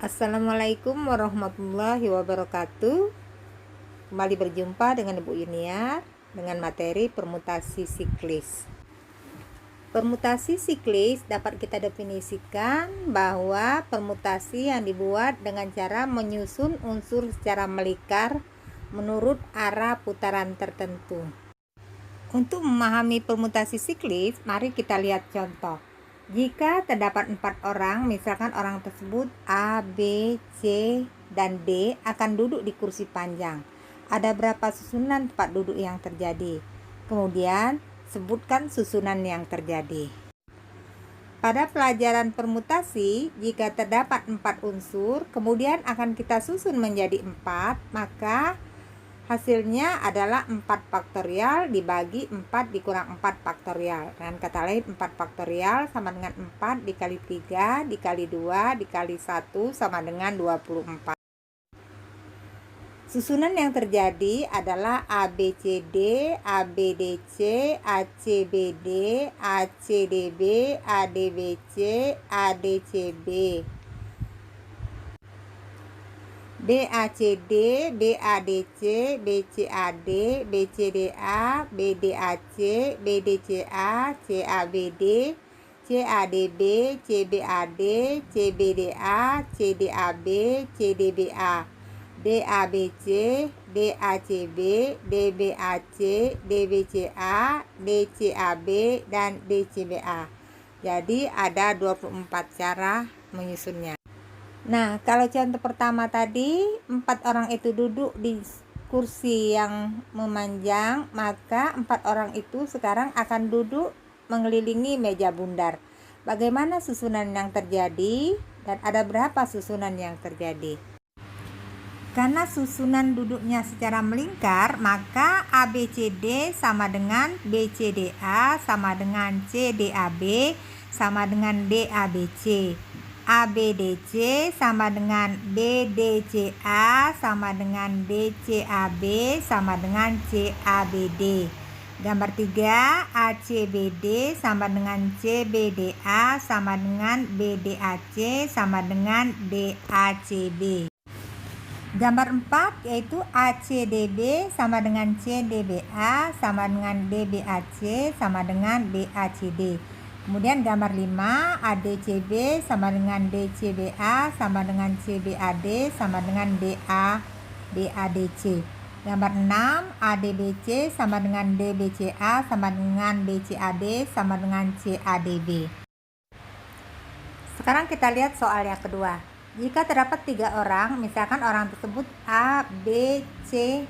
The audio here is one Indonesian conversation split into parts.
Assalamualaikum warahmatullahi wabarakatuh. Kembali berjumpa dengan Ibu Yuniar dengan materi permutasi siklis. Permutasi siklis dapat kita definisikan bahwa permutasi yang dibuat dengan cara menyusun unsur secara melingkar menurut arah putaran tertentu. Untuk memahami permutasi siklis, mari kita lihat contoh. Jika terdapat 4 orang, misalkan orang tersebut A, B, C, dan D akan duduk di kursi panjang. Ada berapa susunan tempat duduk yang terjadi? Kemudian, sebutkan susunan yang terjadi. Pada pelajaran permutasi, jika terdapat 4 unsur, kemudian akan kita susun menjadi 4, maka hasilnya adalah 4 faktorial dibagi 4 dikurang 4 faktorial. Dengan kata lain, 4 faktorial sama dengan 4 dikali 3 dikali 2 dikali 1 sama dengan 24. Susunan yang terjadi adalah ABCD, ABDC, ACBD, ACDB, ADBC, ADCB. BACD, BADC, BCAD, BCDA, BDAC, BDCA, CABD, CADB, CBAD, CBDA, CDAB, CDBA, DABC, DACB, DBAC, DBCA, DCAB, dan DCBA. Jadi ada 24 cara menyusunnya. Nah, kalau contoh pertama tadi 4 orang itu duduk di kursi yang memanjang, maka 4 orang itu sekarang akan duduk mengelilingi meja bundar. Bagaimana susunan yang terjadi dan ada berapa susunan yang terjadi? Karena susunan duduknya secara melingkar, maka ABCD sama dengan BCDA sama dengan CDAB sama dengan DABC. ABDC sama dengan BDCA sama dengan DCAB sama dengan CABD. Gambar 3, ACBD sama dengan CBDA sama dengan BDAC sama dengan DACB. Gambar 4 yaitu ACDB sama dengan CDBA sama dengan DBAC sama dengan BACD. Kemudian gambar 5, ADCB sama dengan DCBA sama dengan CBAD sama dengan DADC. Gambar 6, ADBC sama dengan DBCA sama dengan BCAD sama dengan CADB. Sekarang kita lihat soal yang kedua. Jika terdapat 3 orang, misalkan orang tersebut A, B, C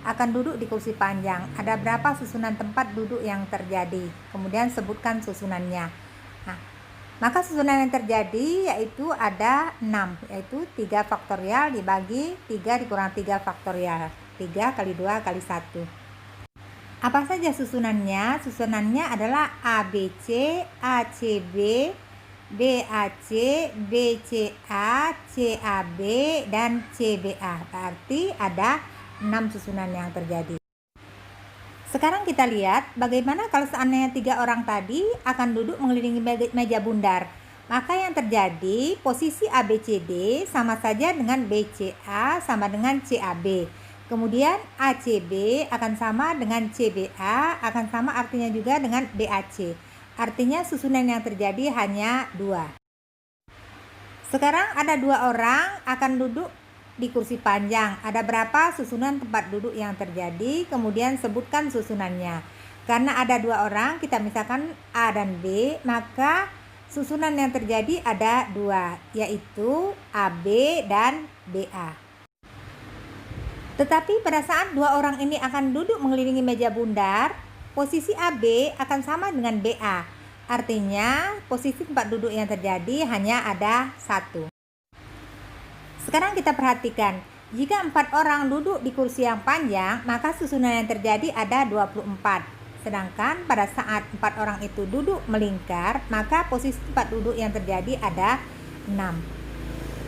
akan duduk di kursi panjang. Ada berapa susunan tempat duduk yang terjadi? Kemudian sebutkan susunannya. Nah, maka susunan yang terjadi yaitu ada 6, yaitu 3 faktorial dibagi 3 dikurang 3 faktorial. 3 kali 2 kali 1. Apa saja susunannya? Susunannya adalah ABC, ACB, BAC, BCA, CAB, dan CBA. Berarti ada 6 susunan yang terjadi. Sekarang kita lihat bagaimana kalau seandainya 3 orang tadi akan duduk mengelilingi meja bundar. Maka yang terjadi posisi ABCD sama saja dengan BCA sama dengan CAB. Kemudian ACB akan sama dengan CBA, akan sama artinya juga dengan BAC. Artinya susunan yang terjadi hanya 2. Sekarang ada 2 orang akan duduk di kursi panjang. Ada berapa susunan tempat duduk yang terjadi? Kemudian sebutkan susunannya. Karena ada 2 orang, kita misalkan A dan B, maka susunan yang terjadi ada 2, yaitu AB dan BA. Tetapi pada saat 2 orang ini akan duduk mengelilingi meja bundar, posisi AB akan sama dengan BA. Artinya posisi tempat duduk yang terjadi hanya ada 1. Sekarang kita perhatikan, jika 4 orang duduk di kursi yang panjang, maka susunan yang terjadi ada 24. Sedangkan pada saat 4 orang itu duduk melingkar, maka posisi tempat duduk yang terjadi ada 6.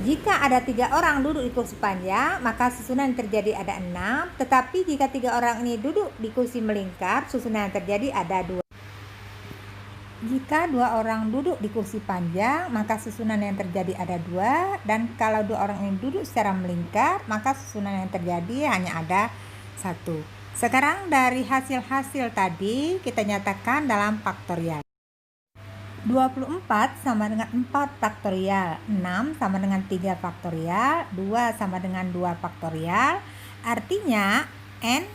Jika ada 3 orang duduk di kursi panjang, maka susunan yang terjadi ada 6. Tetapi jika 3 orang ini duduk di kursi melingkar, susunan yang terjadi ada 2. Jika 2 orang duduk di kursi panjang, maka susunan yang terjadi ada 2, dan kalau 2 orang ini duduk secara melingkar, maka susunan yang terjadi hanya ada 1. Sekarang dari hasil-hasil tadi kita nyatakan dalam faktorial. 24 sama dengan 4 faktorial, 6 sama dengan 3 faktorial, 2 sama dengan 2 faktorial. Artinya n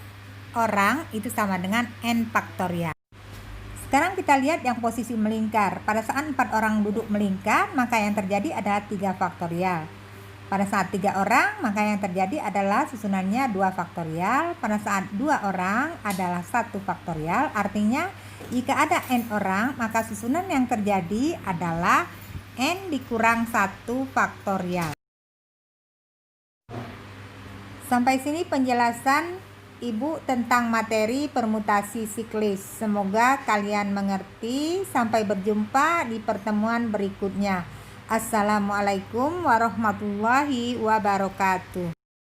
orang itu sama dengan n faktorial. Sekarang kita lihat yang posisi melingkar. Pada saat 4 orang duduk melingkar, maka yang terjadi adalah 3 faktorial. Pada saat 3 orang, maka yang terjadi adalah susunannya 2 faktorial. Pada saat 2 orang adalah 1 faktorial. Artinya, jika ada n orang, maka susunan yang terjadi adalah n dikurang 1 faktorial. Sampai sini penjelasan Ibu tentang materi permutasi siklis. Semoga kalian mengerti. Sampai berjumpa di pertemuan berikutnya. Assalamualaikum warahmatullahi wabarakatuh.